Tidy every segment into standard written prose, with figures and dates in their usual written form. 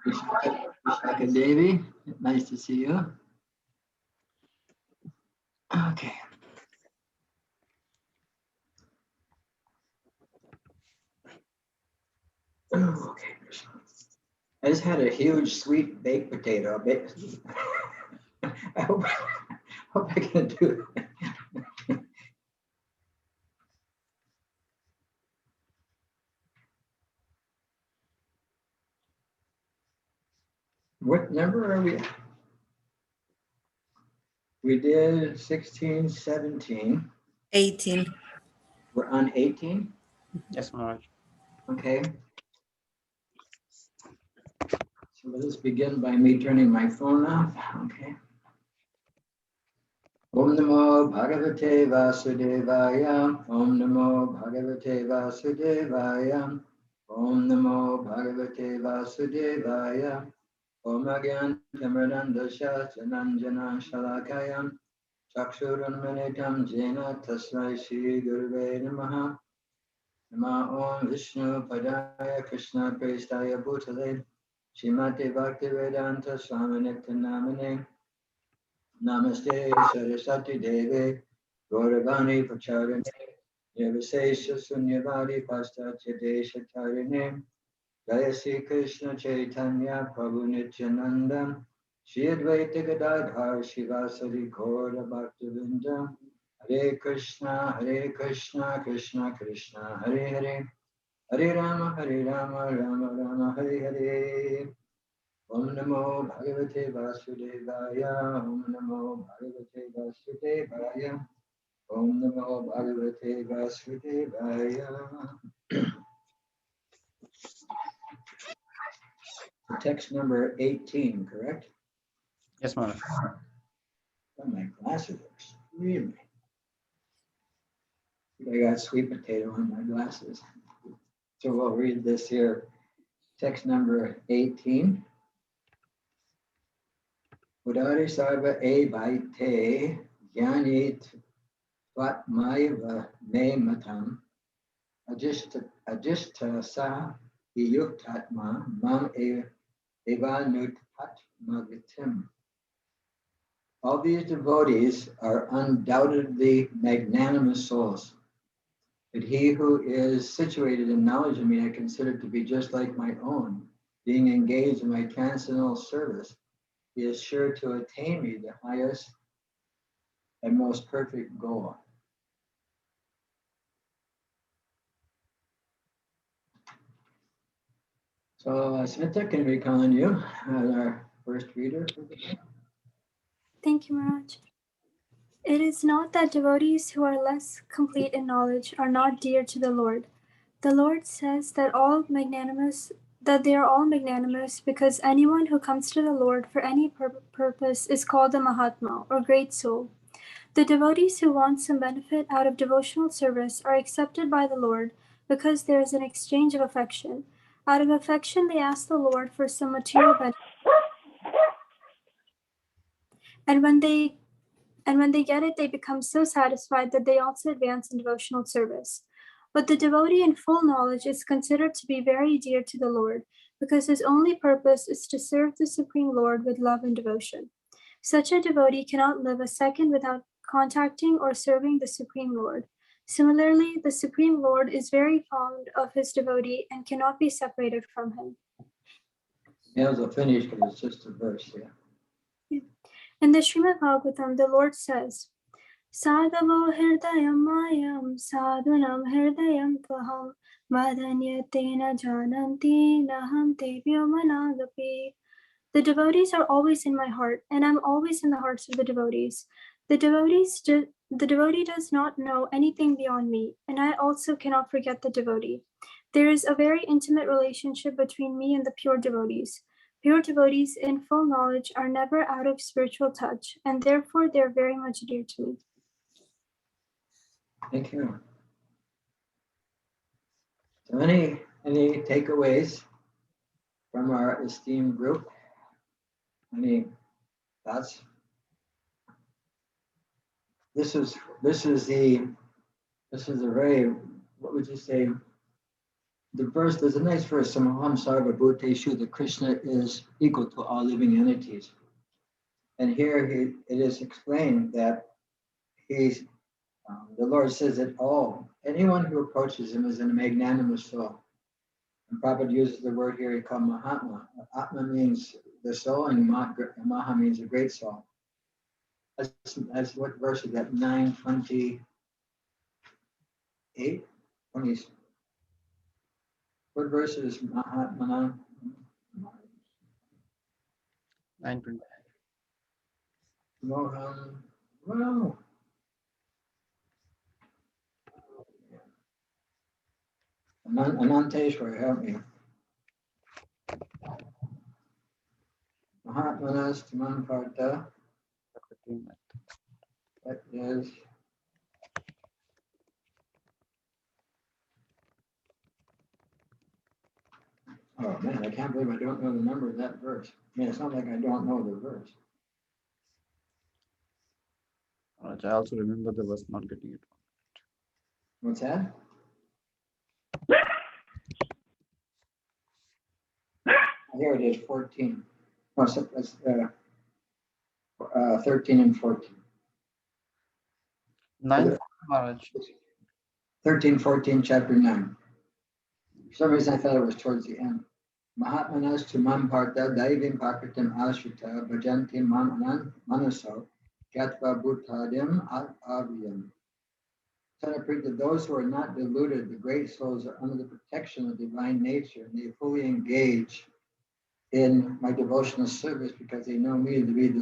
Vishaka Devi, nice to see you. Okay. Okay. I just had a huge sweet baked potato. I hope I can do it. What number are we at? We did 16, 17. 18. We're on 18? Yes, Maharaj. Okay. So let us begin by me turning my phone off. Okay. Om Namo Bhagavate Vasudevaya. Om Namo Bhagavate Vasudevaya. Om Namo Bhagavate Vasudevaya. Om Agyan Tamradandasha Jananjana Shalakayam. Chakshurunmanitam Jena Tasmai Shri Guruve Namaha. Nama Om Vishnu Padaya Krishna Prestaya Bhutale. Shrimati Bhaktivedanta Swaminitya Namane. Namaste Saraswati Deve Gauravani Pacharane Nirvisesha Sunyavadi Paschatya Desha Tarine Jaya Sri Krishna Chaitanya Prabhu Nityananda Shri Advaita Gadadhar Shivasari Gaura Bhaktivinda Hare Krishna Krishna Krishna Hare Hare Hare Rama Rama Rama Hare Hare Om Namo Bhagavate Vasudevaya. Om Namo Bhagavate Vasudevaya. Om Namo Bhagavate Vasudevaya. Text number 18, correct? Yes, Maharaj. Oh, my glasses are extremely. I got sweet potato on my glasses. So we'll read this here. Text number 18. Udari sarva e vaite jnanit Vatmayava me matam ajishta sa yuktatma mam evanutpat magatim. All these devotees are undoubtedly magnanimous souls, but he who is situated in knowledge of me I consider to be just like my own, being engaged in my transcendental service, he is sure to attain me, the highest and most perfect goal. So, Smita, can we call on you as our first reader for the day? Thank you, Maharaj. It is not that devotees who are less complete in knowledge are not dear to the Lord. The Lord says that they are all magnanimous because anyone who comes to the Lord for any purpose is called a Mahatma or great soul. The devotees who want some benefit out of devotional service are accepted by the Lord because there is an exchange of affection. Out of affection, they ask the Lord for some material benefit. And when they get it, they become so satisfied that they also advance in devotional service. But the devotee in full knowledge is considered to be very dear to the Lord, because his only purpose is to serve the Supreme Lord with love and devotion. Such a devotee cannot live a second without contacting or serving the Supreme Lord. Similarly, the Supreme Lord is very fond of his devotee and cannot be separated from him. Yeah, we'll finish because it's just a verse, yeah. In the Srimad Bhagavatam, the Lord says, Sadhavo hirdayam mayam sadhunam hirdayam tvaham madhanyatena jananti naham tebhyo managapi. The devotees are always in my heart, and I'm always in the hearts of the devotees. The devotee does not know anything beyond me, and I also cannot forget the devotee. There is a very intimate relationship between me and the pure devotees. Pure devotees in full knowledge are never out of spiritual touch, and therefore they are very much dear to me. Thank you. So any takeaways from our esteemed group? Any thoughts? This is a very, what would you say, the verse, there's a nice verse, Samaham Sarva Bhuteshu, that Krishna is equal to all living entities. And here it is explained that he's, the Lord says that anyone who approaches him is in a magnanimous soul. And Prabhupada uses the word here he called Mahatma. Atma means the soul, and Maha means a great soul. That's what verse is that? 9:28? 20. What verse is Mahatma? 9:20. Moham. Well, Ananteshwar, help me. Mahatmanas Tamanparta. That is. Oh man, I can't believe I don't know the number of that verse. I mean, it's not like I don't know the verse. Alright, I also remember the verse, not getting it. What's that? Here it is, 14. Oh, so that's 13 and 14. 9, Maharaj. 13, 14, chapter 9. For some reason, I thought it was towards the end. Mahatmanas to mam parta daivim pakritim ashrita bhajanti mam anan manaso gatva bhutadim avyam. Prita, those who are not deluded, the great souls are under the protection of divine nature, and they fully engage in my devotional service because they know me to be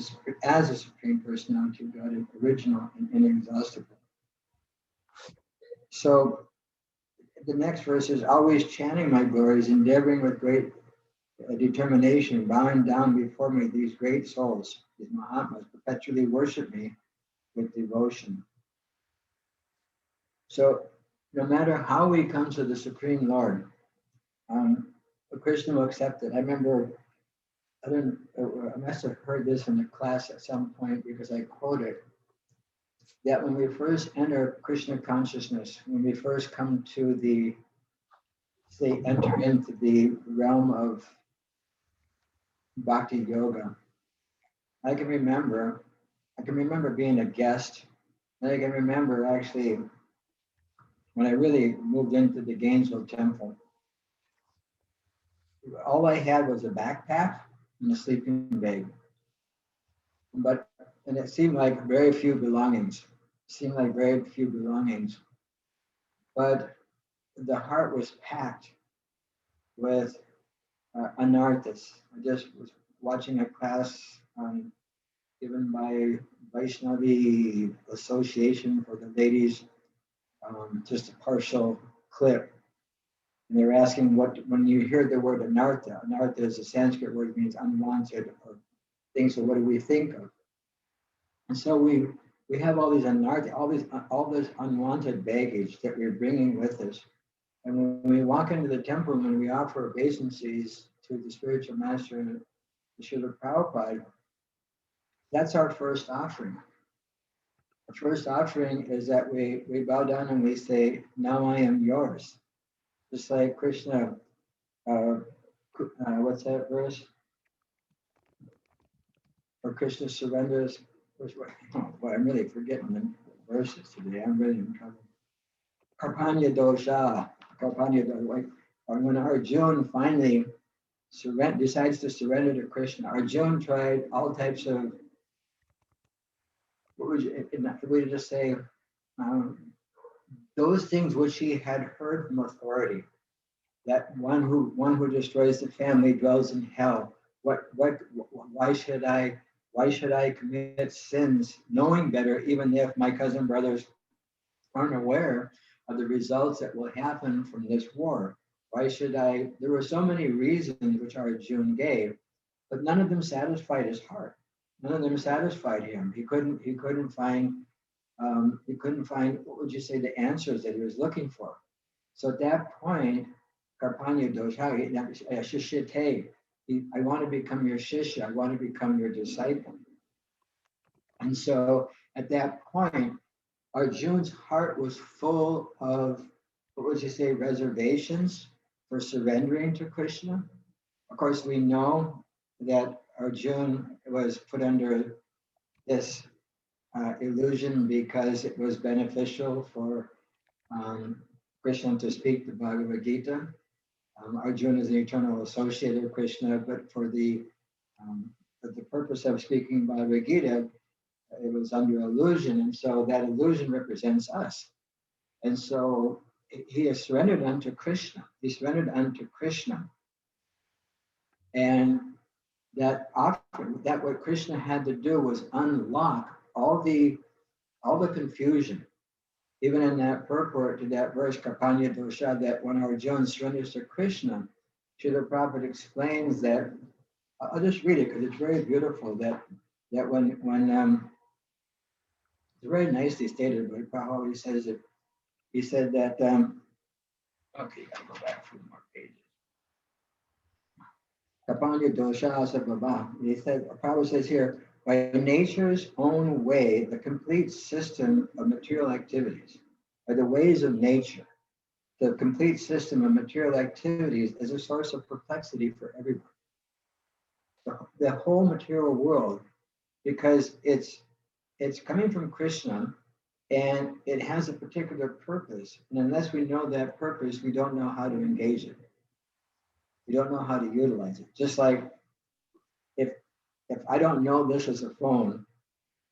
as a supreme personality of God, original and inexhaustible. So the next verse is always chanting my glories, endeavoring with great determination, bowing down before me, these great souls, these Mahatmas, perpetually worship me with devotion. So no matter how we come to the Supreme Lord, Krishna will accept it. I remember, I must have heard this in the class at some point because I quoted that when we first enter Krishna consciousness, when we first come to enter into the realm of Bhakti Yoga, I can remember being a guest, and I can remember actually when I really moved into the Gainesville temple, all I had was a backpack and a sleeping bag. And it seemed like very few belongings. But the heart was packed with anarthas. I just was watching a class given by Vaishnavi Association for the ladies, just a partial clip. And they're asking when you hear the word anartha is a Sanskrit word, it means unwanted or things, so what do we think of? And so we have all these anartha, all this unwanted baggage that we're bringing with us. And when we walk into the temple, when we offer obeisances to the spiritual master and the Srila Prabhupada, that's our first offering. The first offering is that we bow down and we say, now I am yours. Just like Krishna, what's that verse? Or Krishna surrenders. Oh boy, I'm really forgetting the verses today. I'm really in trouble. Karpanya dosha. When Arjuna finally decides to surrender to Krishna, Arjuna tried all types of, what would you just say, those things which he had heard from authority, that one who destroys the family dwells in hell. Why should I commit sins knowing better, even if my cousin brothers aren't aware of the results that will happen from this war? Why should I? There were so many reasons which Arjuna gave, but none of them satisfied his heart. None of them satisfied him. He couldn't find what would you say, the answers that he was looking for. So at that point, Karpanya dosha, shishite, I want to become your shishya, I want to become your disciple. And so at that point, Arjuna's heart was full of, what would you say, reservations for surrendering to Krishna. Of course, we know that Arjuna was put under this illusion because it was beneficial for Krishna to speak the Bhagavad Gita. Arjuna is an eternal associate of Krishna, but for the purpose of speaking Bhagavad Gita, it was under illusion, and so that illusion represents us. And so he is surrendered unto Krishna. He surrendered unto Krishna, and that what Krishna had to do was unlock all the confusion. Even in that purport to that verse, Kapanya Dosha, that when Arjuna surrenders to Krishna, Srila Prabhupada explains that. I'll just read it because it's very beautiful. That when it's very nicely stated, but Prabhupada says it. He said that. Okay, I'll go back a few more pages. Kapanya Dosha Sababa. He said, Prabhupada says here, by nature's own way, the complete system of material activities, by the ways of nature, the complete system of material activities is a source of perplexity for everyone. The whole material world, because it's coming from Krishna and it has a particular purpose. And unless we know that purpose, we don't know how to engage it. We don't know how to utilize it. Just like if I don't know this is a phone,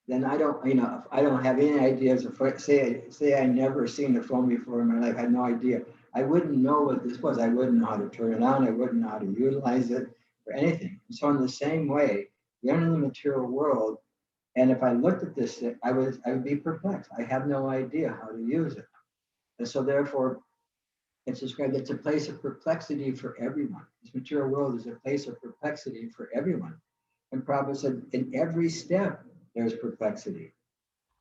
then I don't, if I don't have any idea as a phone, say I never seen a phone before in my life, I had no idea. I wouldn't know what this was. I wouldn't know how to turn it on. I wouldn't know how to utilize it or anything. And so in the same way, we're in the material world. And if I looked at this, I would be perplexed. I have no idea how to use it. And so therefore, it's described, it's a place of perplexity for everyone. This material world is a place of perplexity for everyone. And Prabhupada said, in every step, there's perplexity.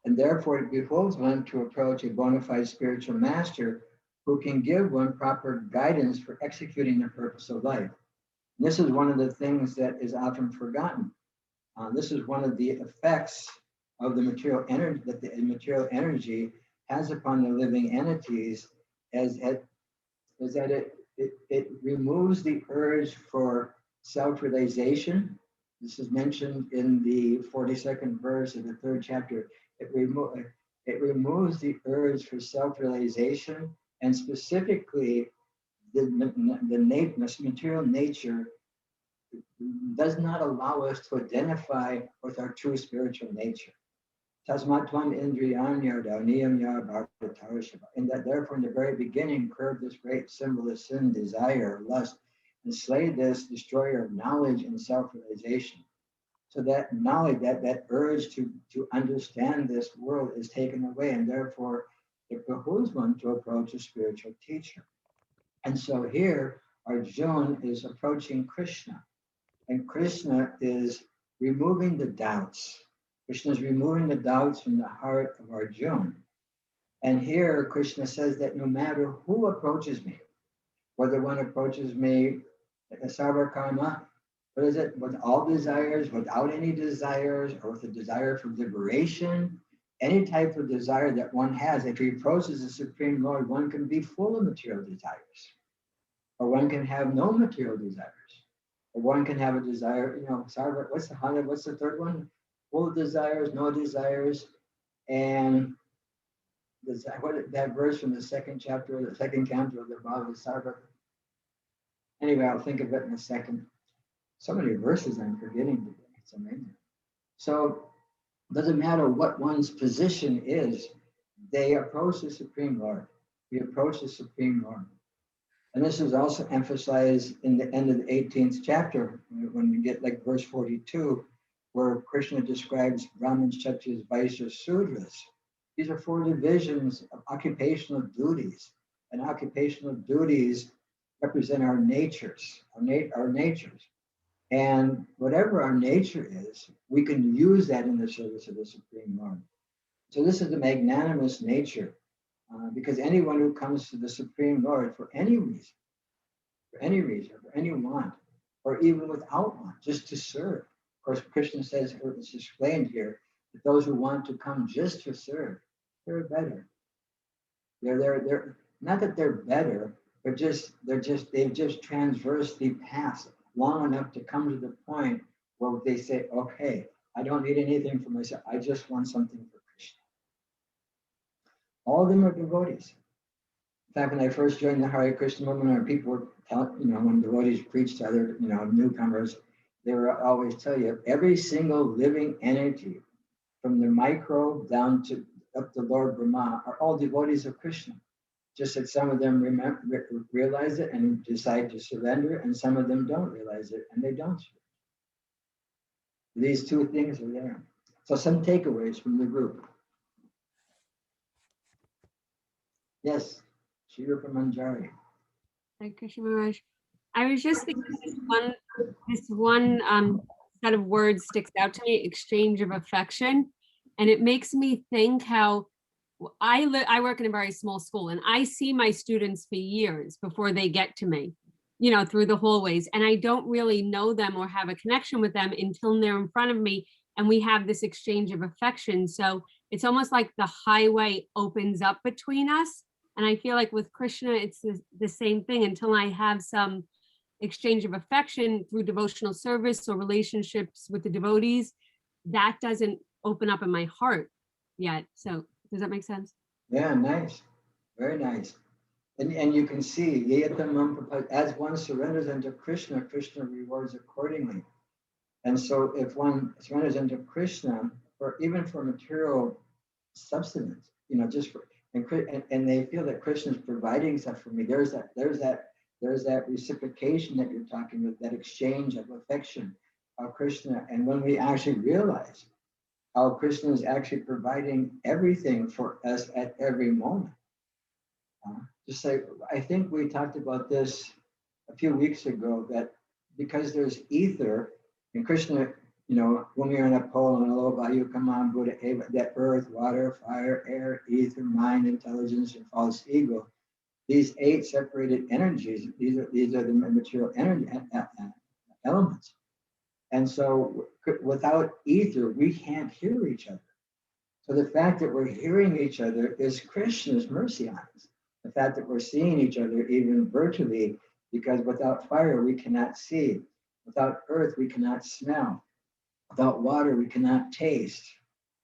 And therefore, it behooves one to approach a bona fide spiritual master who can give one proper guidance for executing the purpose of life. And this is one of the things that is often forgotten. This is one of the effects of the material energy that the material energy has upon the living entities, is that it removes the urge for self-realization. This is mentioned in the 42nd verse of the 3rd chapter. It removes the urge for self-realization, and specifically the material nature does not allow us to identify with our true spiritual nature. Tasmatvam indriyanya dauniyamya bhartatarashava. And that therefore in the very beginning curb this great symbol of sin, desire, lust, and slay this destroyer of knowledge and self-realization. So that knowledge, that urge to understand this world is taken away, and therefore it behooves one to approach a spiritual teacher. And so here Arjuna is approaching Krishna, and Krishna is removing the doubts. Krishna is removing the doubts from the heart of Arjuna. And here Krishna says that no matter who approaches me, whether one approaches me a sarva karma, what is it, with all desires, without any desires, or with a desire for liberation, any type of desire that one has, if he approaches the Supreme Lord, one can be full of material desires, or one can have no material desires, or one can have a desire, sarva, what's the third one? Full of desires, no desires, and that verse from the 2nd chapter, the 2nd canto of the Bhagavad Sarva. Anyway, I'll think of it in a second. So many verses I'm forgetting today. It's amazing. So it doesn't matter what one's position is, they approach the Supreme Lord. We approach the Supreme Lord. And this is also emphasized in the end of the 18th chapter, when we get like verse 42, where Krishna describes Brahmins, Kshatriyas, Vaishyas, Sudras. These are 4 divisions of occupational duties. And occupational duties represent our natures, our natures. And whatever our nature is, we can use that in the service of the Supreme Lord. So this is the magnanimous nature, because anyone who comes to the Supreme Lord for any reason, for any want, or even without want, just to serve. Of course, Krishna says, or it's explained here, that those who want to come just to serve, they're better. They're not that they're better, they've just transversed the path long enough to come to the point where they say, okay, I don't need anything for myself. I just want something for Krishna. All of them are devotees. In fact, when I first joined the Hare Krishna movement, people were telling, when devotees preach to other, newcomers, they were always tell you every single living entity, from the microbe down to up to Lord Brahma, are all devotees of Krishna. Just that some of them realize it and decide to surrender, and some of them don't realize it and they don't. These two things are there. So some takeaways from the group. Yes, Shri Manjari. Thank you, Maharaj. I was just thinking this one set of words sticks out to me: exchange of affection, and it makes me think how I work in a very small school, and I see my students for years before they get to me, through the hallways, and I don't really know them or have a connection with them until they're in front of me, and we have this exchange of affection. So it's almost like the highway opens up between us. And I feel like with Krishna, it's the same thing. Until I have some exchange of affection through devotional service or relationships with the devotees, that doesn't open up in my heart yet. So does that make sense? Yeah, nice. Very nice. And you can see, as one surrenders unto Krishna, Krishna rewards accordingly. And so if one surrenders unto Krishna, or even for material substance, just for, and they feel that Krishna is providing stuff for me. There's that reciprocation that you're talking about, that exchange of affection of Krishna. And when we actually realize how Krishna is actually providing everything for us at every moment. Just like, I think we talked about this a few weeks ago, that because there's ether, and Krishna, when we are in a pole and low value, come on, Buddha, that earth, water, fire, air, ether, mind, intelligence, and false ego, these 8 separated energies, these are the material energy elements. And so without ether, we can't hear each other. So the fact that we're hearing each other is Krishna's mercy on us. The fact that we're seeing each other even virtually, because without fire, we cannot see. Without earth, we cannot smell. Without water, we cannot taste.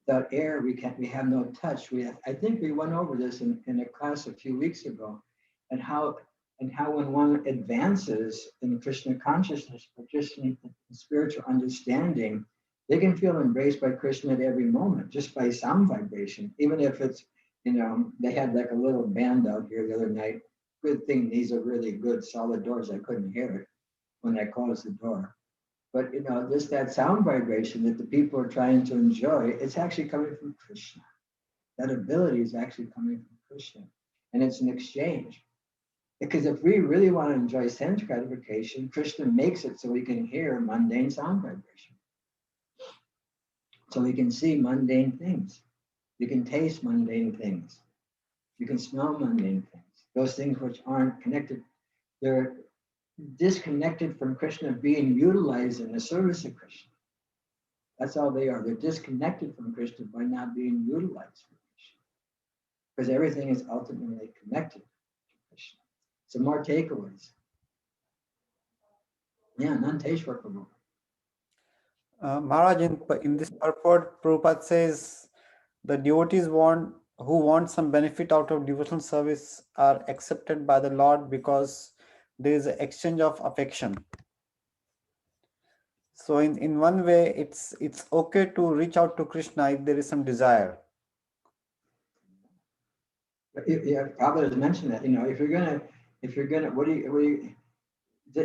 Without air, we have no touch. I think we went over this in a class a few weeks ago, and how when one advances in Krishna consciousness, particularly in spiritual understanding, they can feel embraced by Krishna at every moment, just by sound vibration. Even if it's, they had like a little band out here the other night. Good thing these are really good solid doors. I couldn't hear it when I closed the door. But just that sound vibration that the people are trying to enjoy, it's actually coming from Krishna. That ability is actually coming from Krishna. And it's an exchange. Because if we really want to enjoy sense gratification, Krishna makes it so we can hear mundane sound vibration. So we can see mundane things. We can taste mundane things. We can smell mundane things. Those things which aren't connected, they're disconnected from Krishna being utilized in the service of Krishna. That's all they are. They're disconnected from Krishna by not being utilized for Krishna. Because everything is ultimately connected to Krishna. Some more takeaways. Yeah, Nanteshwar Prabhu. Maharaj, in this purport, Prabhupada says the devotees who want some benefit out of devotional service are accepted by the Lord because there is an exchange of affection. So in one way, it's okay to reach out to Krishna if there is some desire. Yeah, Prabhupada has mentioned that. If you're gonna,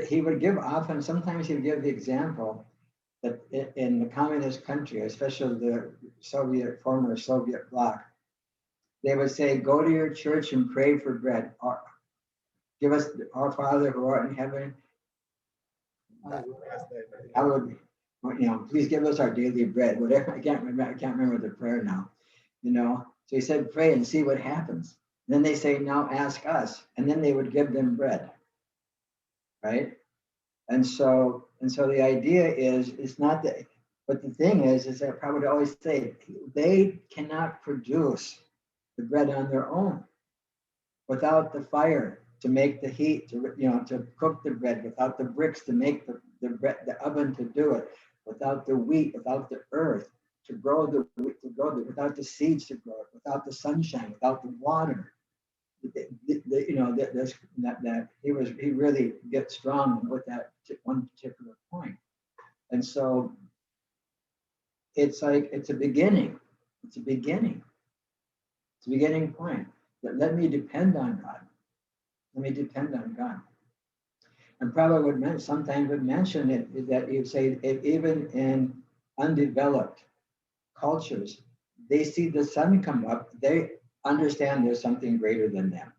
he would give often. Sometimes he would give the example that in the communist country, especially the former Soviet bloc, they would say, "Go to your church and pray for bread. Or give us our Father who art in heaven. Please give us our daily bread." Whatever. I can't remember the prayer now. So he said, "Pray and see what happens." And then they say, "Now ask us," and then they would give them bread. Right? And so the idea is, it's not that, but the thing is that I would always say they cannot produce the bread on their own without the fire to make the heat, to cook the bread, without the bricks to make the bread, the oven to do it, without the wheat, without the earth to grow the wheat, without the seeds to grow it, without the sunshine, without the water. That he really gets strong with that one particular point. And so it's like it's a beginning. It's a beginning. It's a beginning point. That let me depend on God. Let me depend on God. And Prabhupada sometimes would mention it, is that he'd say if even in undeveloped cultures, they see the sun come up, they understand there's something greater than them.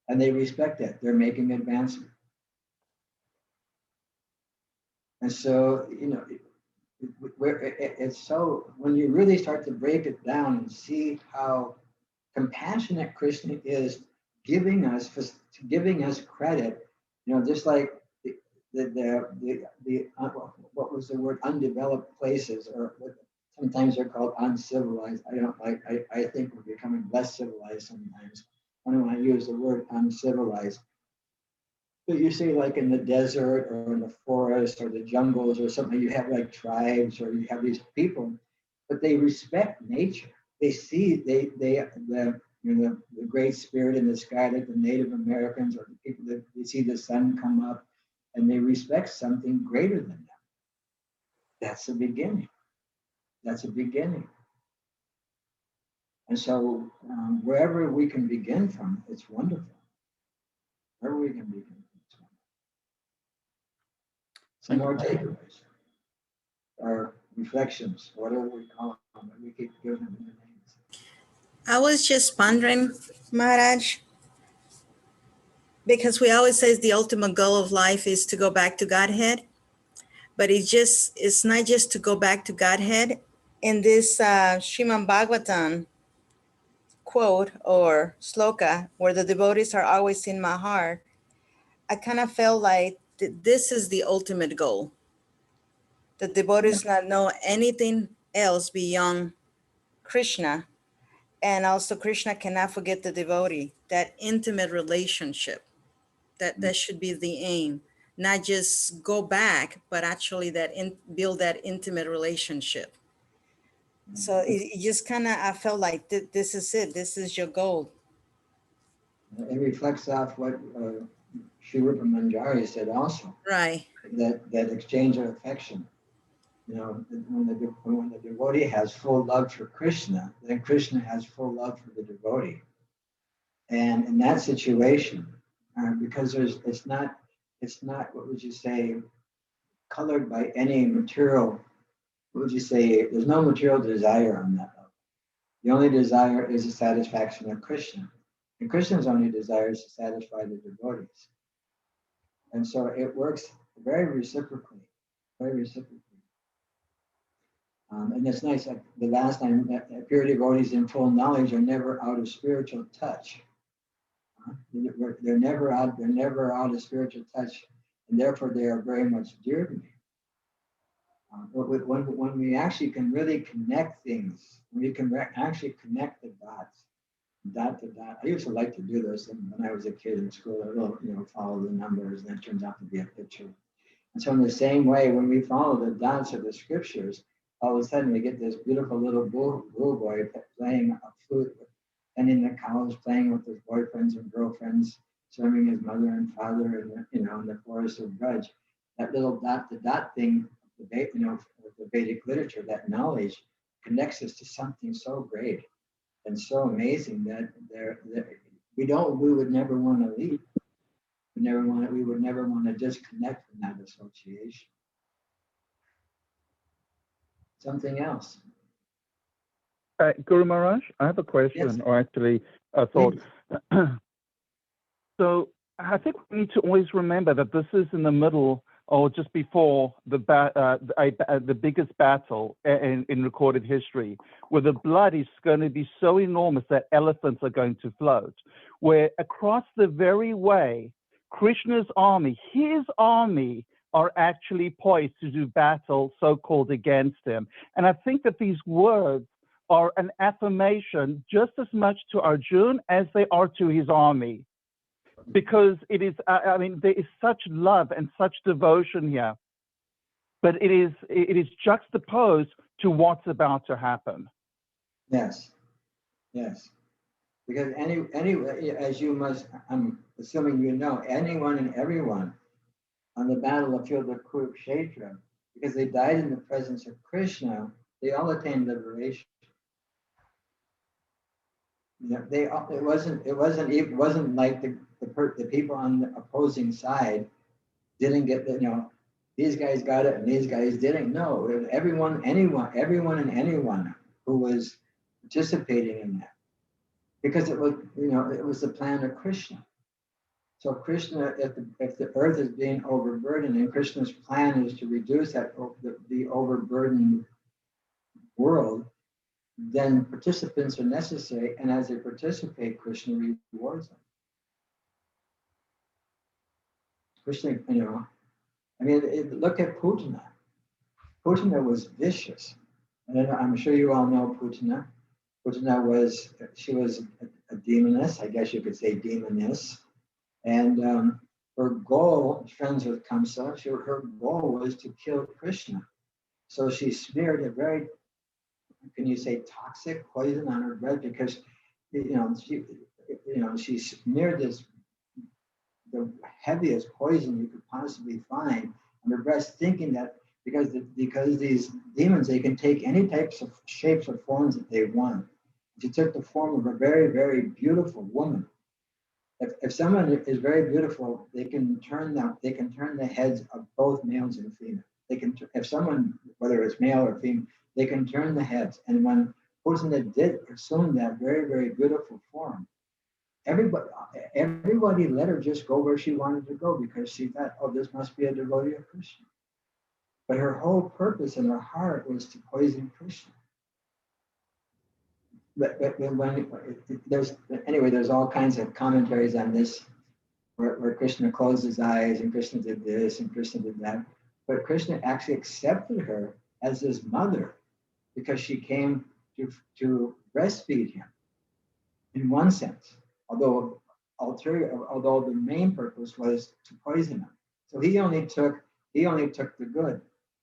And they respect that. They're making advancement. And so, it's so, when you really start to break it down and see how compassionate Krishna is, giving us credit, just like what was the word, undeveloped places, or what sometimes they're called uncivilized. I think we're becoming less civilized sometimes. I don't want to use the word uncivilized. But you see, like in the desert or in the forest or the jungles or something, you have like tribes or you have these people, but they respect nature. They see the great spirit in the sky, like the Native Americans or the people that they see the sun come up, and they respect something greater than them. That's the beginning. That's a beginning. And so wherever we can begin from, it's wonderful. Wherever we can begin from, it's wonderful. Some more takeaways or reflections, whatever we call them, we keep giving them their names. I was just pondering, Maharaj, because we always say the ultimate goal of life is to go back to Godhead, but it's not just to go back to Godhead. In this Srimad Bhagavatam quote or sloka, where the devotees are always in my heart, I kind of felt like this is the ultimate goal. The devotees not know anything else beyond Krishna. And also Krishna cannot forget the devotee, that intimate relationship, that should be the aim, not just go back, but actually build that intimate relationship. So it just kind of, I felt like this is it. This is your goal. It reflects off what Sri Rupa Manjari said also. Right. That exchange of affection. When the devotee has full love for Krishna, then Krishna has full love for the devotee. And in that situation, because it's not what would you say, colored by any material. What would you say? There's no material desire on that level. The only desire is the satisfaction of Krishna, and Krishna's only desire is to satisfy the devotees. And so it works very reciprocally, very reciprocally. And it's nice. Like the last time, pure devotees in full knowledge are never out of spiritual touch. They're never out. They're never out of spiritual touch, and therefore they are very much dear to me. When we actually can really connect things, when we can actually connect the dots, dot to dot. I used to like to do this when I was a kid in school. I will, follow the numbers, and it turns out to be a picture. And so in the same way, when we follow the dots of the scriptures, all of a sudden we get this beautiful little bull boy playing a flute, tending the cows, playing with his boyfriends and girlfriends, serving his mother and father in the forest of Braj. That little dot to dot thing, the Vedic literature, that knowledge connects us to something so great and so amazing that we would never want to leave. We would never want to disconnect from that association. Something else. Guru Maharaj, I have a question, Yes. or actually a thought. So I think we need to always remember that this is in the middle or just before the biggest battle in recorded history, where the blood is going to be so enormous that elephants are going to float, where across the very way, Krishna's army, his army, are actually poised to do battle, so-called, against him. And I think that these words are an affirmation just as much to Arjuna as they are to his army. because it is, I mean, there is such love and such devotion here, but it is juxtaposed to what's about to happen. Yes, yes. Because anyway, as you must, I'm assuming you know, anyone and everyone on the battlefield of Kurukshetra, because they died in the presence of Krishna, they all attained liberation. You know, it wasn't like the people on the opposing side didn't get the, you know, these guys got it and these guys didn't. No, everyone and anyone who was participating in that, because it was, you know, it was the plan of Krishna. So Krishna, if the earth is being overburdened, and Krishna's plan is to reduce that the overburdened world, then participants are necessary, and as they participate, Krishna rewards them. Krishna, you know, I mean, look at Putana. Putana was vicious, and I'm sure you all know Putana. Putana was a demoness, I guess you could say demoness, and her goal, friends with Kamsa, her goal was to kill Krishna. So she smeared a very, can you say, toxic poison on her bread, because she smeared this, the heaviest poison you could possibly find on her breast, thinking that because these demons, they can take any types of shapes or forms that they want. She took the form of a very, very beautiful woman. If someone is very beautiful, they can turn the heads of both males and females. They can, if someone, whether it's male or female, they can turn the heads. And when Putana did assume that very, very beautiful form, everybody let her just go where she wanted to go, because she thought, oh, this must be a devotee of Krishna. But her whole purpose in her heart was to poison Krishna. But when there's all kinds of commentaries on this, where Krishna closed his eyes and Krishna did this and Krishna did that. But Krishna actually accepted her as his mother, because she came to breastfeed him in one sense, although the main purpose was to poison him. So he only took the good,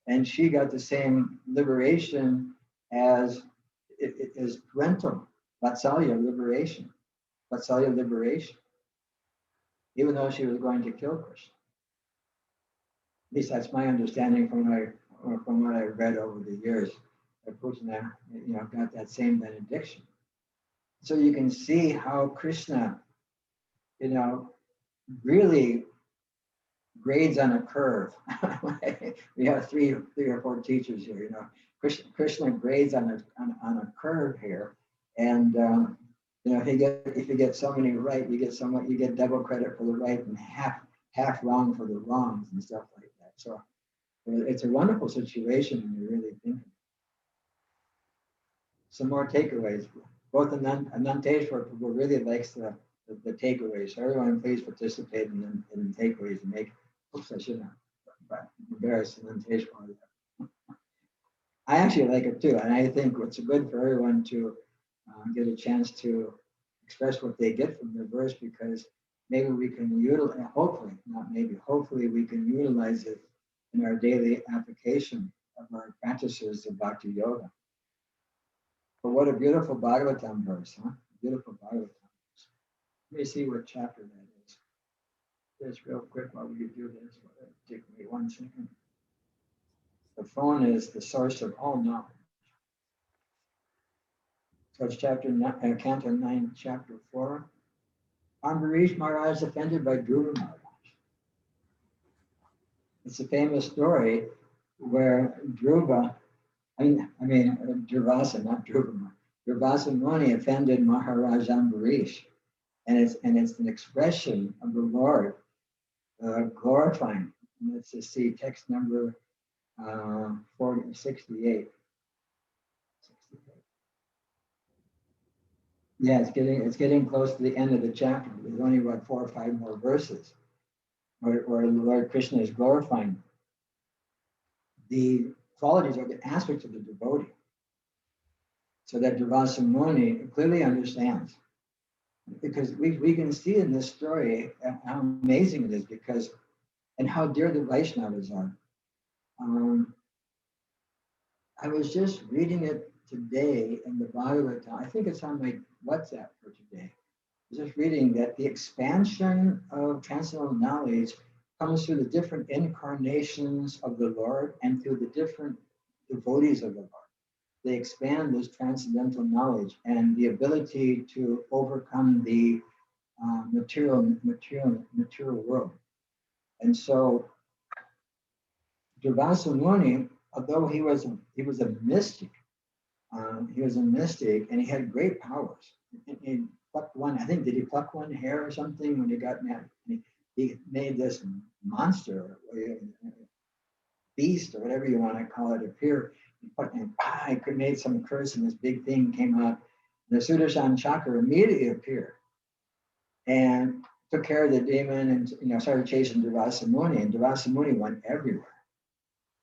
and she got the same liberation as parental Vatsalya liberation, even though she was going to kill Krishna. At least that's my understanding from what I read over the years. That Putana, got that same benediction. So you can see how Krishna, really grades on a curve. We have three or four teachers here. Krishna grades on a curve here, and if you get so many right, you get double credit for the right and half wrong for the wrongs and stuff like that. So it's a wonderful situation when you really think of it. Some more takeaways. Both Ananteshwar Prabhu really likes the takeaways. So everyone please participate in the takeaways and make. Oops, I shouldn't have embarrassed Ananteshwar. I actually like it too, and I think it's good for everyone to get a chance to express what they get from the verse, because maybe we can utilize, hopefully we can utilize it in our daily application of our practices of Bhakti Yoga. But what a beautiful Bhagavatam verse, huh? Beautiful Bhagavatam verse. Let me see what chapter that is. Just real quick while we do this. Take me 1 second. The phone is the source of all knowledge. So it's Canto 9, Chapter 4. Ambarish Maharaj is offended by Dhruva Maharaj. It's a famous story where Dhruva, Durvasa, not Dhruva, Durvasa Muni offended Maharaj Ambarish. And it's an expression of the Lord glorifying. And let's just see text number 68. Yeah, it's getting close to the end of the chapter. There's only about 4 or 5 more verses where the Lord Krishna is glorifying the qualities or the aspects of the devotee, so that Durvasa Muni clearly understands because we can see in this story how amazing it is, because and how dear the Vaishnavas are. I was just reading it today in the Bhagavad. I think it's on my WhatsApp for today. I was just reading that the expansion of transcendental knowledge comes through the different incarnations of the Lord and through the different devotees of the Lord. They expand this transcendental knowledge and the ability to overcome the material world. And so Durvasa Muni, although he was a mystic, and he had great powers. He plucked one, I think, did he pluck one hair or something when he got mad? He made this monster, beast, or whatever you want to call it, appear. He made some curse, and this big thing came out. The Sudarshan Chakra immediately appeared and took care of the demon, and started chasing Durvasa Muni, and Durvasa Muni went everywhere.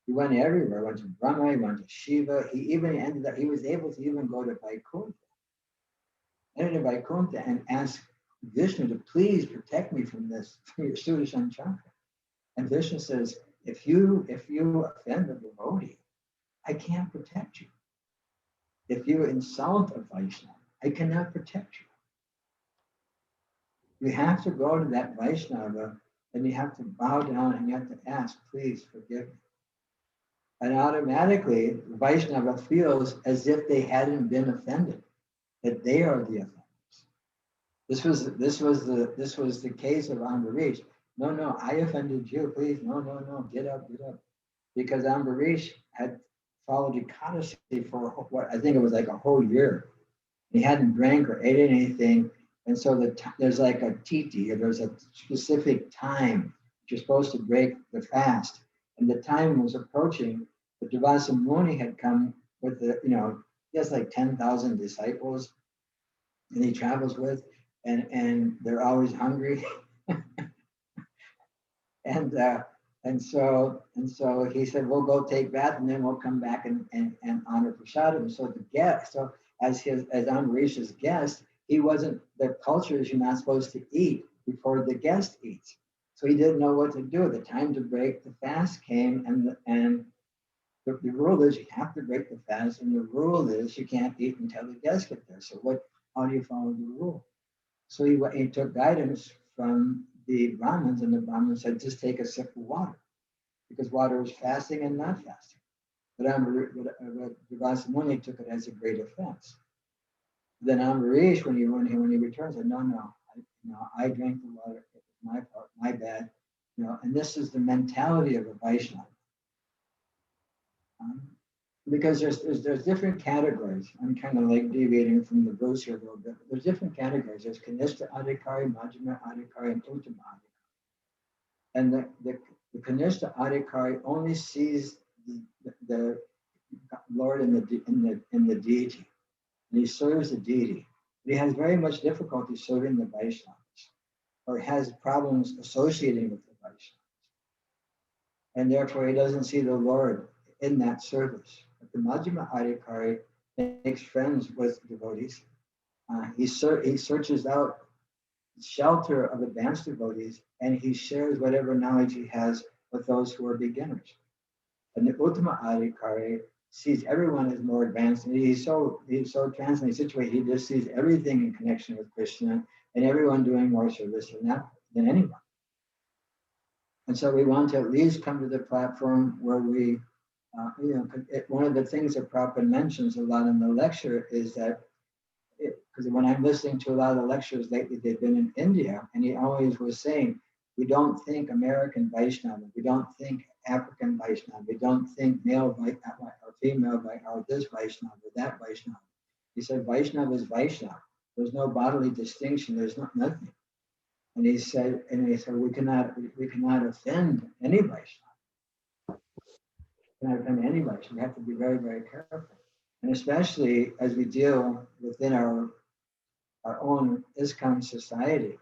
He went everywhere. Went to Brahma. He went to Shiva. He even ended up. He was able to even go to Vaikuntha. Entered Vaikuntha and asked Vishnu to please protect me from this Sudarshan Chakra. And Vishnu says, if you offend a devotee, I can't protect you. If you insult a Vaishnava, I cannot protect you. You have to go to that Vaishnava and you have to bow down and you have to ask, please forgive me. And automatically, the Vaishnava feels as if they hadn't been offended, that they are the offenders. This was the case of Ambarish. No, I offended you. Please, no, get up. Because Ambarish had followed Ekadasi for what I think it was like a whole year. He hadn't drank or ate anything, and so there's like a titi. There's a specific time you're supposed to break the fast, and the time was approaching. But Durvasa Muni had come with he has like 10,000 disciples, and he travels with, and they're always hungry, and so he said, we'll go take bath, and then we'll come back and honor prasadam. So as Ambarish's guest, the culture is you're not supposed to eat before the guest eats. So he didn't know what to do. The time to break the fast came, and the rule is you have to break the fast, and the rule is you can't eat until the guests get there. So how do you follow the rule? So he took guidance from the Brahmins, and the Brahmins said, just take a sip of water, because water is fasting and not fasting. But Durvasa Muni took it as a great offense. Then Ambarish, when he returns, said, no, I drank the water. It was my fault, my bad. And this is the mentality of a Vaishnava. Because there's different categories. I'm kind of like deviating from the verse here a little bit. But there's different categories. There's Kanishta Adhikari, Majjhima Adhikari, and Uttama Adhikari. And the Kanishta Adhikari only sees the Lord in the deity, and he serves the deity. But he has very much difficulty serving the Vaishnavas, or has problems associating with the Vaishnavas, and therefore he doesn't see the Lord in that service. But the Majjhima Adhikari makes friends with devotees. He searches out shelter of advanced devotees, and he shares whatever knowledge he has with those who are beginners. And the Uttama Adhikari sees everyone as more advanced, and he's so transcendently situated. He just sees everything in connection with Krishna, and everyone doing more service than anyone. And so we want to at least come to the platform where we, one of the things that Prabhupada mentions a lot in the lecture is that, because when I'm listening to a lot of the lectures lately, they've been in India, and he always was saying, we don't think American Vaishnava, we don't think African Vaishnava, we don't think male or female or this Vaishnava or that Vaishnava. He said Vaishnava is Vaishnava. There's no bodily distinction. There's nothing. And he said we cannot offend any Vaishnava. We cannot offend any Vaishnava. We have to be very, very careful, and especially as we deal within our own ISKCON society.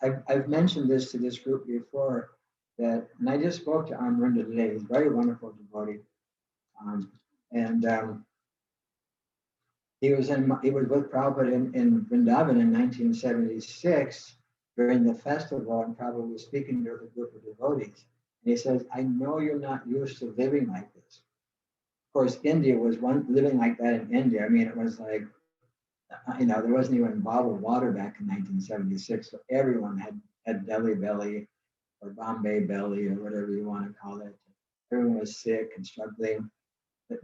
I've mentioned this to this group before, and I just spoke to Amrinda today. He's a very wonderful devotee. He was with Prabhupada in Vrindavan in 1976 during the festival, and Prabhupada was speaking to a group of devotees. And he says, I know you're not used to living like this. Of course, India was living like that in India. I mean, it was like, there wasn't even bottled water back in 1976. So everyone had Delhi belly or Bombay belly or whatever you want to call it. Everyone was sick and struggling.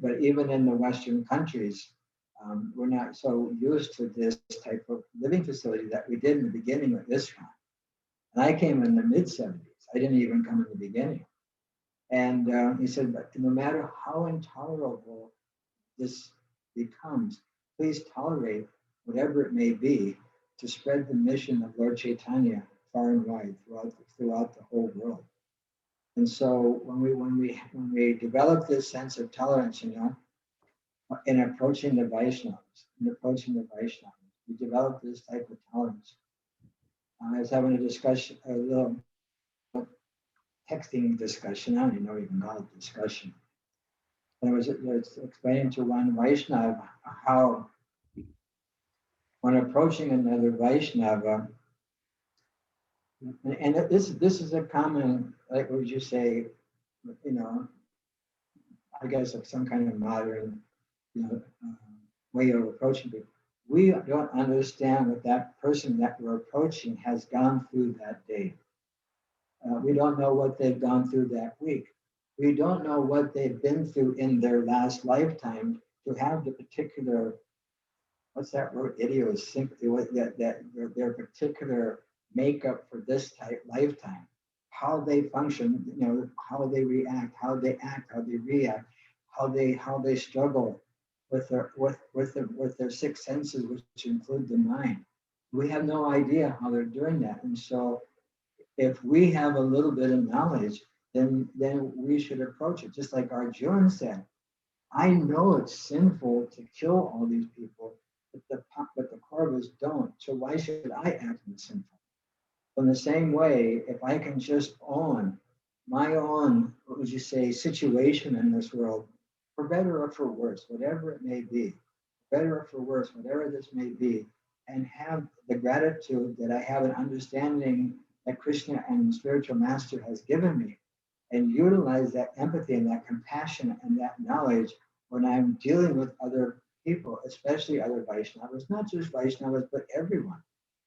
But even in the Western countries, we're not so used to this type of living facility that we did in the beginning of ISKCON. And I came in the mid 70s. I didn't even come in the beginning. And he said, but no matter how intolerable this becomes, please tolerate whatever it may be to spread the mission of Lord Chaitanya far and wide throughout the whole world. And so when we develop this sense of tolerance, in approaching the Vaishnavas, we develop this type of tolerance. I was having a little texting discussion. I don't even know if you can call it discussion. And I was explaining to one Vaishnava how, when approaching another Vaishnava, and this is a common, like would you say, I guess of some kind of modern, way of approaching people. We don't understand what that person that we're approaching has gone through that day. We don't know what they've gone through that week. We don't know what they've been through in their last lifetime to have the particular, what's that word, idiosyncrasy, their particular makeup for this type lifetime, how they function, how they react, how they act, how they react, how they struggle with their six senses, which include the mind. We have no idea how they're doing that, and so if we have a little bit of knowledge, then we should approach it. Just like Arjuna said, I know it's sinful to kill all these people, but the Kauravas don't. So why should I act in sinful? In the same way, if I can just own my own, what would you say, situation in this world, for better or for worse, whatever it may be, better or for worse, whatever this may be, and have the gratitude that I have an understanding that Krishna and the spiritual master has given me, and utilize that empathy and that compassion and that knowledge when I'm dealing with other people, especially other Vaishnavas, not just Vaishnavas, but everyone,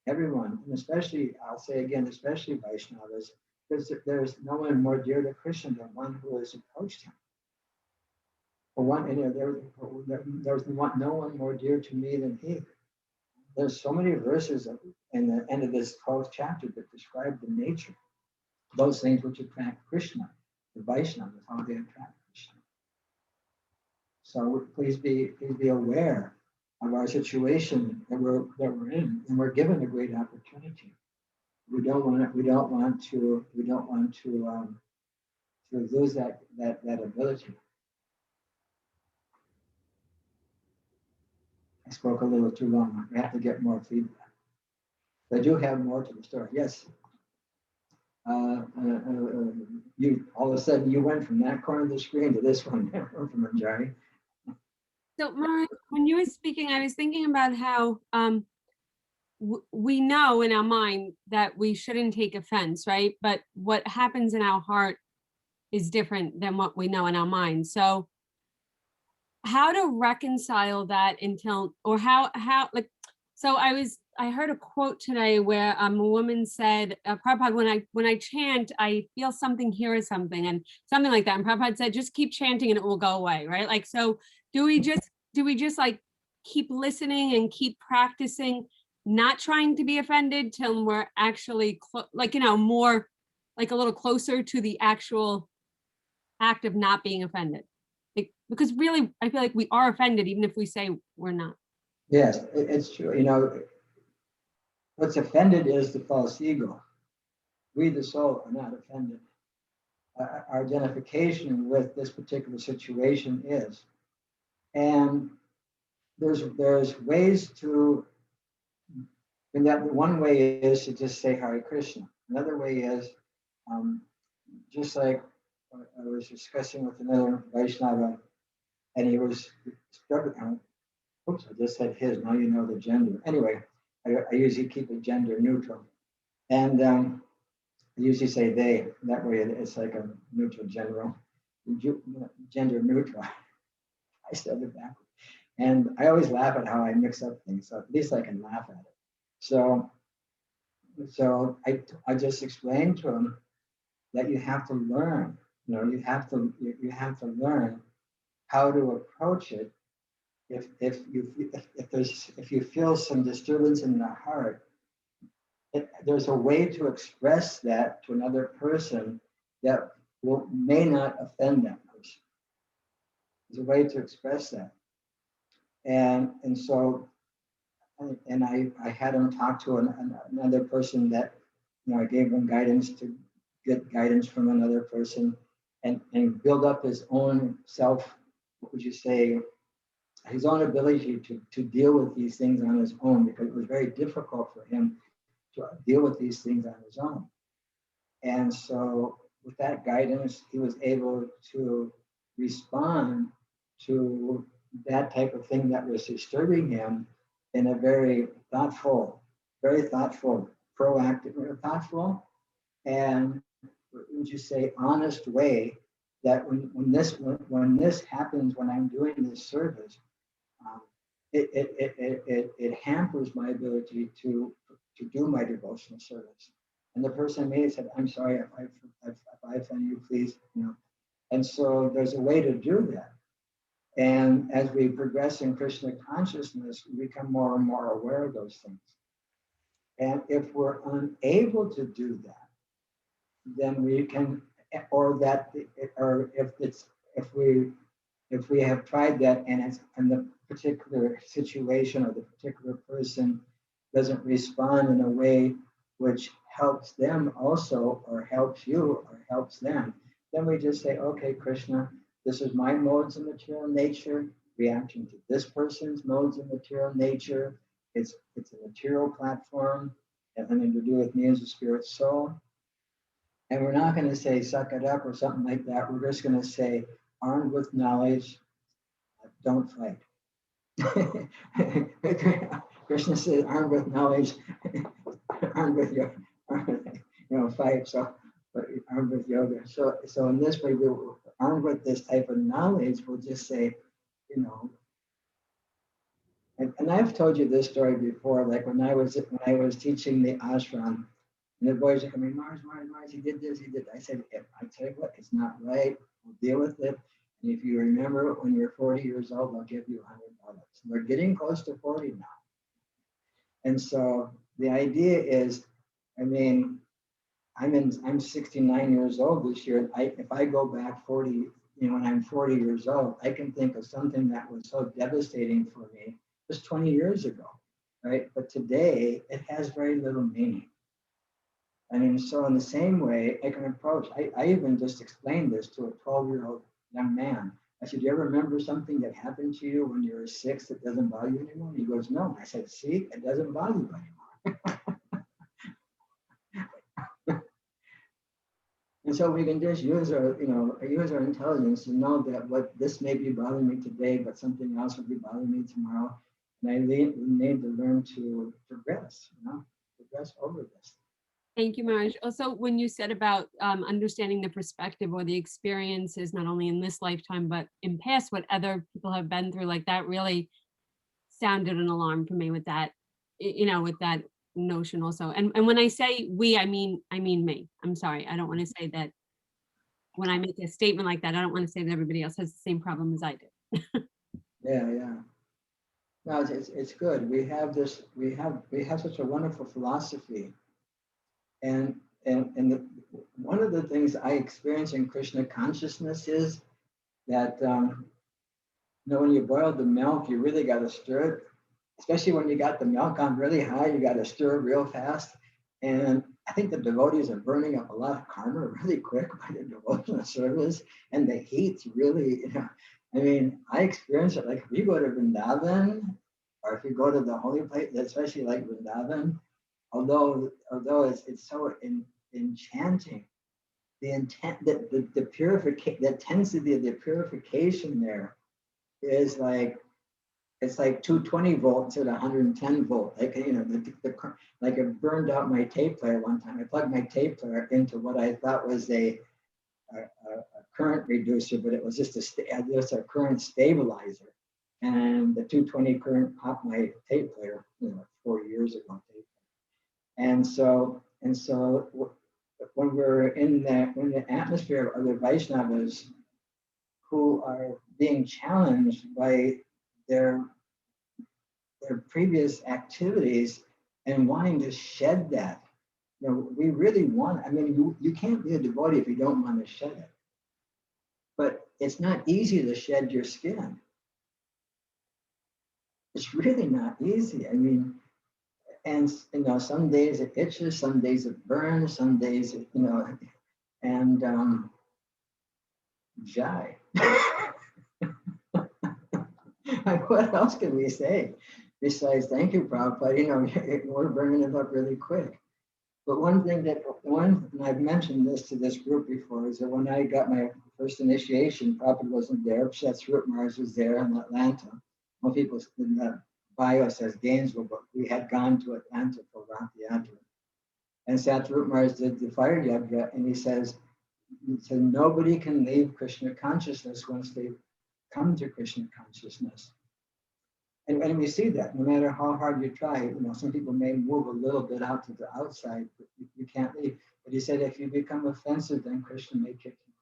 and especially, I'll say again, especially Vaishnavas, because there's no one more dear to Krishna than one who has approached him. For one, there's no one more dear to me than he. There's so many verses in the end of this 12th chapter that describe the nature, those things which attract Krishna, the Vaishnavas, how they attract Krishna. So please be aware of our situation that we're in, and we're given a great opportunity. We don't want to lose that ability. I spoke a little too long. We have to get more feedback. I do have more to the story. Yes. You all of a sudden you went from that corner of the screen to this one from Manjari. So Mara, when you were speaking, I was thinking about how we know in our mind that we shouldn't take offense, right? But what happens in our heart is different than what we know in our mind. So how to reconcile that so I heard a quote today where a woman said, Prabhupada, when I chant, I feel something, here is something, and something like that. And Prabhupada said, just keep chanting and it will go away, right? Like, so do we just like keep listening and keep practicing, not trying to be offended till we're actually more like a little closer to the actual act of not being offended? Because really, I feel like we are offended even if we say we're not. Yes, it's true. What's offended is the false ego. We, the soul, are not offended. Our identification with this particular situation is. And there's ways to, and that one way is to just say Hare Krishna. Another way is, just like I was discussing with another Vaishnava, and he was struggling. oops, I just said his, now you know the gender. Anyway, I usually keep it gender neutral. And I usually say they, that way it's like a neutral general, gender neutral. I said it backwards. And I always laugh at how I mix up things, so at least I can laugh at it. So I just explained to him that you have to learn, you have to learn how to approach it. If you feel some disturbance in the heart, there's a way to express that to another person that may not offend that person. There's a way to express that. And so I had him talk to another person that, I gave him guidance to get guidance from another person and build up his own self, what would you say, his own ability to deal with these things on his own, because it was very difficult for him to deal with these things on his own. And so with that guidance, he was able to respond to that type of thing that was disturbing him in a very thoughtful, proactive, thoughtful, and would you say honest way, that when this happens, when I'm doing this service, it hampers my ability to do my devotional service. And the person may have said, I'm sorry if I offend you, please, And so there's a way to do that. And as we progress in Krishna consciousness, we become more and more aware of those things. And if we're unable to do that, then we can, or if we have tried that and the particular situation or the particular person doesn't respond in a way which helps them also, or helps you, or helps them, then we just say, okay, Krishna, this is my modes of material nature reacting to this person's modes of material nature. It's a material platform, has nothing to do with me as a spirit soul. And we're not going to say suck it up or something like that. We're just going to say, armed with knowledge, don't fight. Krishna says, armed with knowledge, armed with fight. So, but armed with yoga. So in this way, we're armed with this type of knowledge. We'll just say, and I've told you this story before. Like when I was teaching the ashram, and the boys are coming, Mars, he did this, he did that. I said, I tell you what, it's not right. We'll deal with it. And if you remember, when you're 40 years old, I'll give you $100. We're getting close to 40 now. And so the idea is, I'm 69 years old this year. If I go back 40, when I'm 40 years old, I can think of something that was so devastating for me just 20 years ago, right? But today, it has very little meaning. So in the same way, I can approach, I even just explained this to a 12-year-old young man. I said, do you ever remember something that happened to you when you were 6 that doesn't bother you anymore? And he goes, no. I said, see, it doesn't bother you anymore. And so we can just use our intelligence to know that what this may be bothering me today, but something else will be bothering me tomorrow. And I need to learn to progress, progress over this. Thank you, Maharaj. Also, when you said about understanding the perspective or the experiences, not only in this lifetime, but in past, what other people have been through, like that really sounded an alarm for me with that, with that notion also. And when I say we, I mean me. I'm sorry. I don't want to say that when I make a statement like that, I don't want to say that everybody else has the same problem as I do. Yeah. No, it's good. We have such a wonderful philosophy. And one of the things I experience in Krishna consciousness is that, when you boil the milk, you really got to stir it, especially when you got the milk on really high, you got to stir it real fast. And I think the devotees are burning up a lot of karma really quick by the devotional service, and the heat's really, I experience it. Like if you go to Vrindavan, or if you go to the holy place, especially like Vrindavan, although it's so enchanting, the intensity of the purification there is like, it's like 220 volts at 110 volt. Like, like it burned out my tape player one time. I plugged my tape player into what I thought was a current reducer, but it was just a current stabilizer. And the 220 current popped my tape player, 4 years ago. And so when we're in the atmosphere of other Vaishnavas who are being challenged by their previous activities and wanting to shed that, we really want. I mean, you can't be a devotee if you don't want to shed it. But it's not easy to shed your skin. It's really not easy. I mean, and some days it itches, some days it burns, some days it, and jai. What else can we say besides thank you, Prabhupada? We're burning it up really quick. But and I've mentioned this to this group before, is that when I got my first initiation, Prabhupada wasn't there. Satsrup Mars was there in Atlanta. Most people in the bio says Gainesville, but we had gone to Atlanta for Ranthayatra. And Satsrup Mars did the fire yajna, and he said, nobody can leave Krishna consciousness once they come to Krishna consciousness. And we see that no matter how hard you try, some people may move a little bit out to the outside, but you can't leave. But he said, if you become offensive, then Krishna may kick you.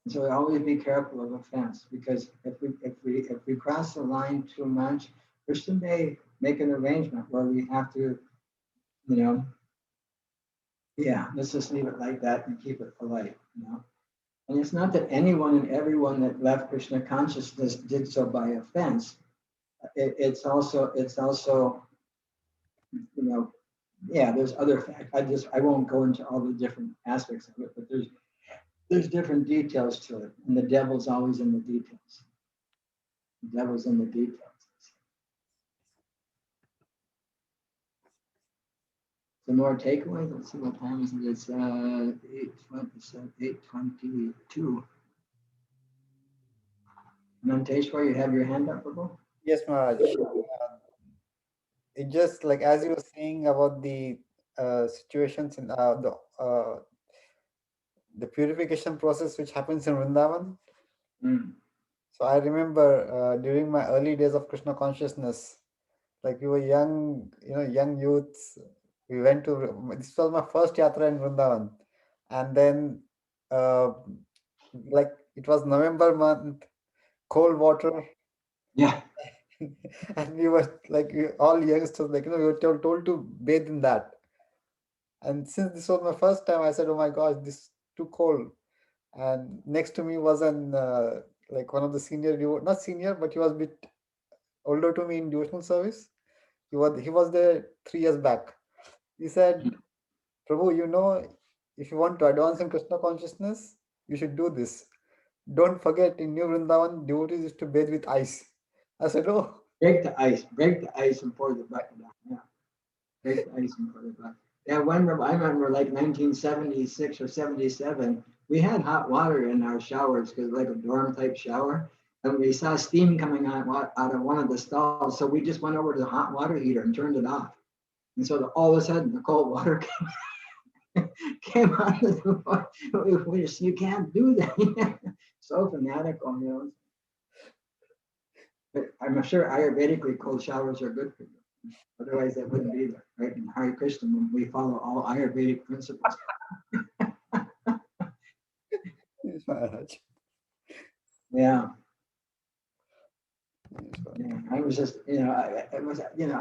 And so always be careful of offense, because if we cross the line too much, Krishna may make an arrangement where we have to, let's just leave it like that and keep it polite, And it's not that anyone and everyone that left Krishna consciousness did so by offense. It's also, there's other facts. I won't go into all the different aspects of it, but there's different details to it, and the devil's always in the details. The devil's in the details. Some more takeaways. Let's see what time is it. It's 8:22. Nanteshwar, you have your hand up, Prabhu? Yes, Maharaj. It just like as you were saying about the situations in the purification process which happens in Vrindavan. Mm. So I remember during my early days of Krishna consciousness, like we were young youths. We went to, this was my first yatra in Vrindavan. And then like it was November month, cold water. Yeah. And we were like all youngsters, like, we were told to bathe in that. And since this was my first time, I said, oh my gosh, this is too cold. And next to me was like one of the senior, not senior, but he was a bit older to me in devotional service. He was there 3 years back. He said, Prabhu, if you want to advance in Krishna consciousness, you should do this. Don't forget, in New Vrindavan, devotees used to bathe with ice. I said, oh. Break the ice and pour the bucket down. Yeah. Break the ice and pour the bucket. Yeah, I remember like 1976 or 77, we had hot water in our showers because like a dorm type shower. And we saw steam coming out of one of the stalls. So we just went over to the hot water heater and turned it off. And so all of a sudden the cold water came out of the water. You can't do that. So fanatical, But I'm sure Ayurvedically cold showers are good for you. Otherwise, that wouldn't be there, right? In Hare Krishna, we follow all Ayurvedic principles. Yeah. Yeah. I was just, I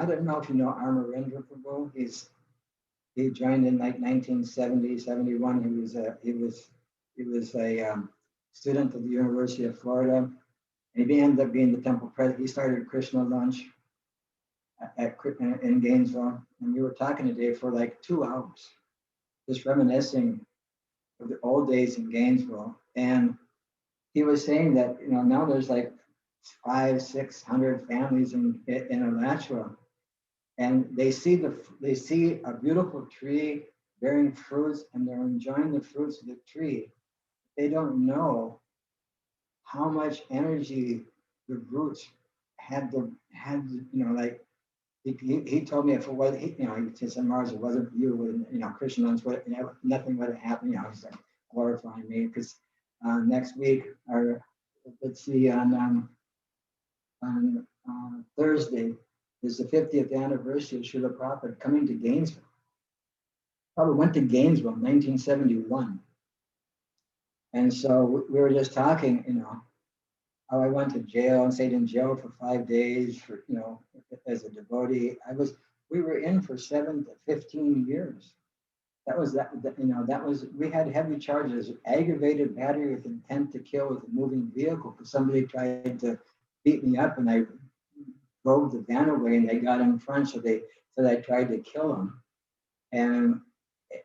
don't know if you know Amarendra Prabhu. He joined in like 1970, 71. He was a student at the University of Florida. And he ended up being the temple president. He started Krishna Lunch in Gainesville, and we were talking today for like 2 hours, just reminiscing of the old days in Gainesville. And he was saying that now there's like 500-600 families in Alachua, and they see a beautiful tree bearing fruits, and they're enjoying the fruits of the tree. They don't know how much energy the roots had like he told me if it was, he said, Mars, it wasn't for you, Krishna, nothing would have happened. He's like glorifying me because next week, or let's see, on Thursday is the 50th anniversary of Srila Prabhupada coming to Gainesville. Prabhupada went to Gainesville in 1971. And so we were just talking, how I went to jail and stayed in jail for 5 days for, as a devotee. We were in for 7 to 15 years. We had heavy charges, aggravated battery with intent to kill with a moving vehicle, because somebody tried to beat me up and I drove the van away and they got in front, so they said I tried to kill them.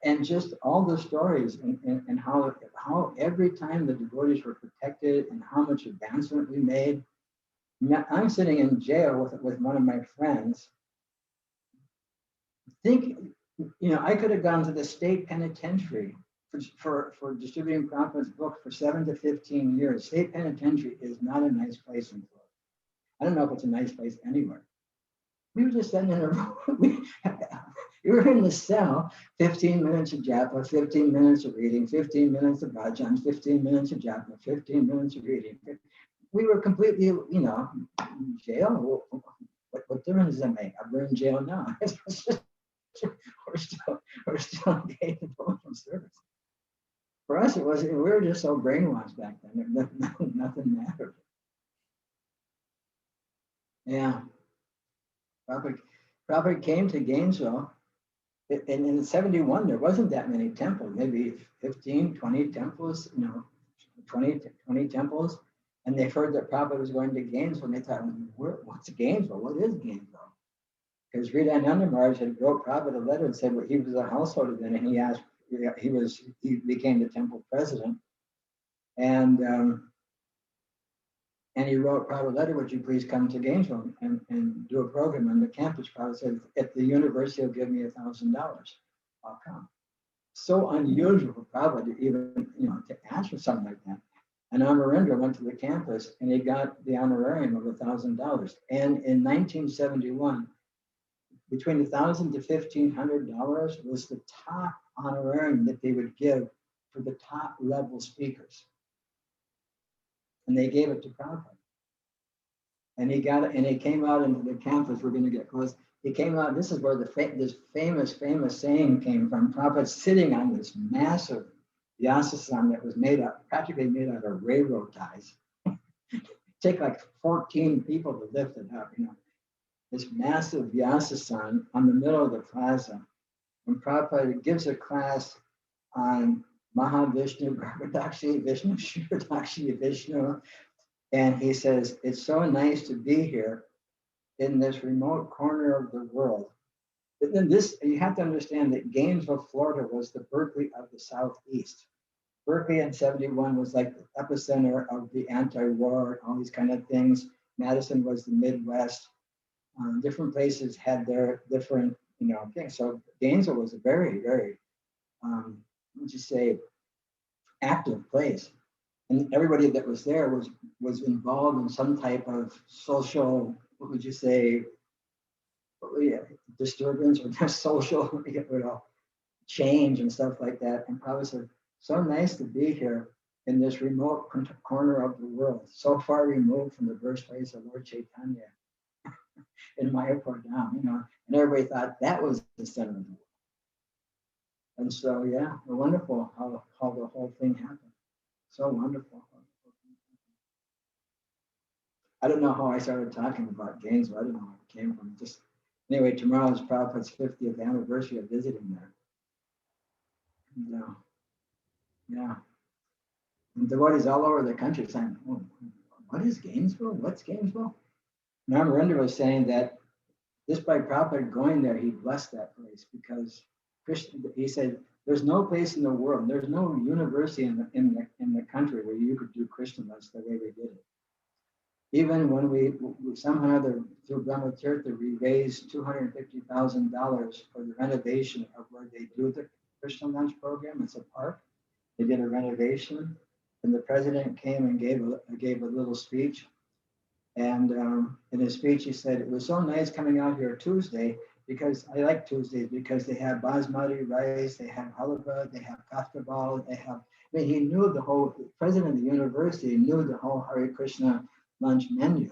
And just all the stories and how every time the devotees were protected and how much advancement we made. I'm sitting in jail with one of my friends. I could have gone to the state penitentiary for distributing Prabhupada's book for 7 to 15 years. State penitentiary is not a nice place in Florida. I don't know if it's a nice place anywhere. We were just sitting in a room. We were in the cell, 15 minutes of japa, 15 minutes of reading, 15 minutes of bhajan, 15 minutes of japa, 15 minutes of reading. We were completely, in jail. What difference does that make? We're in jail now. we're still engaged in devotional service. For us, we were just so brainwashed back then. Nothing mattered. Yeah. Prabhupada came to Gainesville. And in 71, there wasn't that many temples, maybe 15, 20 temples, 20 temples. And they heard that Prabhupada was going to Gainesville, and they thought, what's Gainesville? What is Gainesville? Because Sridananda Maharaj had wrote Prabhupada a letter and said, well, he was a householder then, and he asked, he became the temple president. And he wrote Prabhupada a letter, would you please come to Gainesville and do a program on the campus? Prabhupada said, if the university will give me $1,000, I'll come. So unusual for Prabhupada to even, to ask for something like that. And Amarendra went to the campus and he got the honorarium of $1,000. And in 1971, between $1,000 to $1,500 was the top honorarium that they would give for the top level speakers. And they gave it to Prabhupada. And he got it, and he came out into the campus. We're going to get close. He came out. This is where this famous saying came from. Prabhupada sitting on this massive vyasasana that was practically made out of railroad ties. Take like 14 people to lift it up. This massive vyasasana on the middle of the plaza. And Prabhupada gives a class on Mahavishnu, Garbhodakshi Vishnu, Shirodakshi Vishnu. And he says, it's so nice to be here in this remote corner of the world. But then you have to understand that Gainesville, Florida was the Berkeley of the Southeast. Berkeley in 71 was like the epicenter of the anti-war, all these kind of things. Madison was the Midwest. Different places had their different, things. So Gainesville was a very, very, active place. And everybody that was there was involved in some type of social, disturbance or social, change and stuff like that. And Prabhupada said, so nice to be here in this remote corner of the world, so far removed from the birthplace of Lord Chaitanya in Mayapur Dham, and everybody thought that was the center of the world. And so, yeah, wonderful how the whole thing happened. So wonderful. I don't know how I started talking about Gainesville. I don't know where it came from. Just anyway, tomorrow is Prabhupada's 50th anniversary of visiting there. Yeah. And devotees all over the country saying, oh, what is Gainesville? What's Gainesville? And Amarendra was saying that just by Prabhupada going there, he blessed that place because he said, there's no place in the world, there's no university in the country where you could do Krishna-less the way we did it. Even when we somehow or other, through Brahma Tirtha, we raised $250,000 for the renovation of where they do the Krishna lunch program. It's a park. They did a renovation, and the president came and gave a little speech. And in his speech, he said, it was so nice coming out here Tuesday because I like Tuesdays because they have basmati rice, they have halva, they have kaftabal, they have, I mean, he knew the whole, the president of the university knew the whole Hare Krishna lunch menu.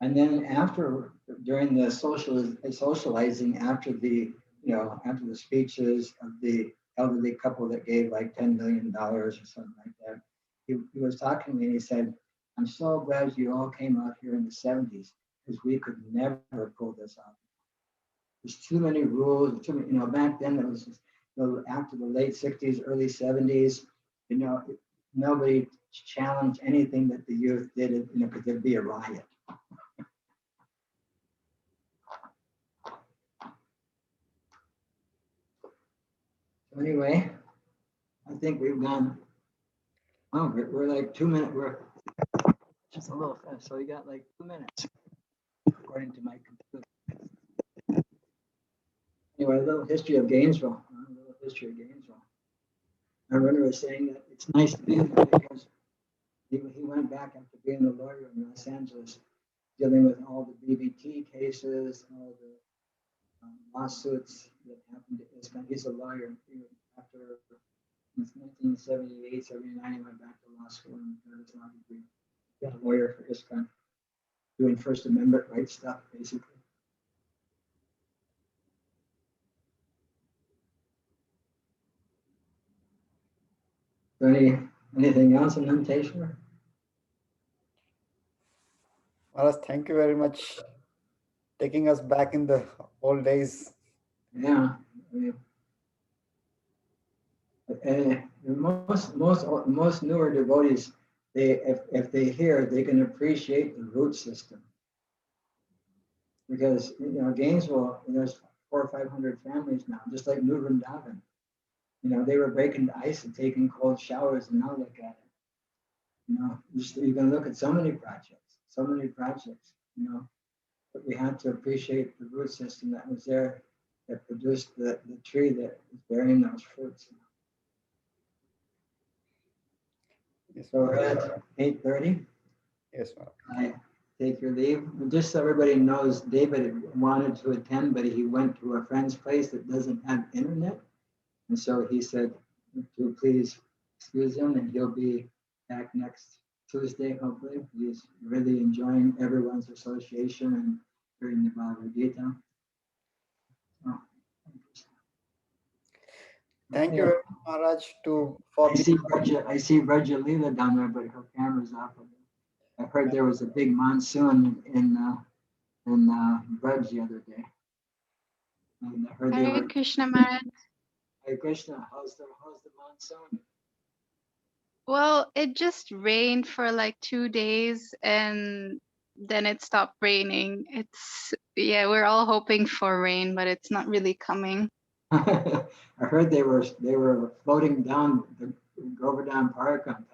And then after, during the socializing after the, after the speeches of the elderly couple that gave like $10 million or something like that, he was talking to me and he said, I'm so glad you all came out here in the 70s because we could never pull this off. There's too many rules, too many, back then it was just, after the late 60s, early 70s, nobody challenged anything that the youth did, because there'd be a riot. Anyway, I think we've gone, we're like 2 minutes, we're just a little fast. So we got like 2 minutes, according to my computer. Anyway, a little history of Gainesville. My runner was saying that it's nice to be there because he went back after being a lawyer in Los Angeles, dealing with all the BBT cases, all the lawsuits that happened to ISKCON. He's a lawyer. After 1978, 79, he went back to law school and got his law degree. Got a lawyer for ISKCON, doing First Amendment right stuff, basically. Anything else in Teshwar? Maharaj, thank you very much, taking us back in the old days. Yeah. Most newer devotees, if they hear, they can appreciate the root system. Because Gainesville, there's 400 or 500 families now, just like New Vrindavan. They were breaking the ice and taking cold showers, and now look at it. You can look at so many projects. But we had to appreciate the root system that was there, that produced the tree that is bearing those fruits. Yes, So we're at 8:30. yes, Maharaj. I take your leave. Just so everybody knows, David wanted to attend, but he went to a friend's place that doesn't have internet. And so he said to please excuse him, and he'll be back next Tuesday, hopefully. He's really enjoying everyone's association and hearing the Bhagavad Gita. Oh, Thank you very much, Maharaj, I see Raja Leela down there, but her camera's off. I heard there was a big monsoon in Brudge the other day. And I heard they Hare were, Krishna Maharaj. Hare Krishna, how's the monsoon? Well, it just rained for like 2 days and then it stopped raining. Yeah, we're all hoping for rain, but it's not really coming. I heard they were floating down the Govardhan Park on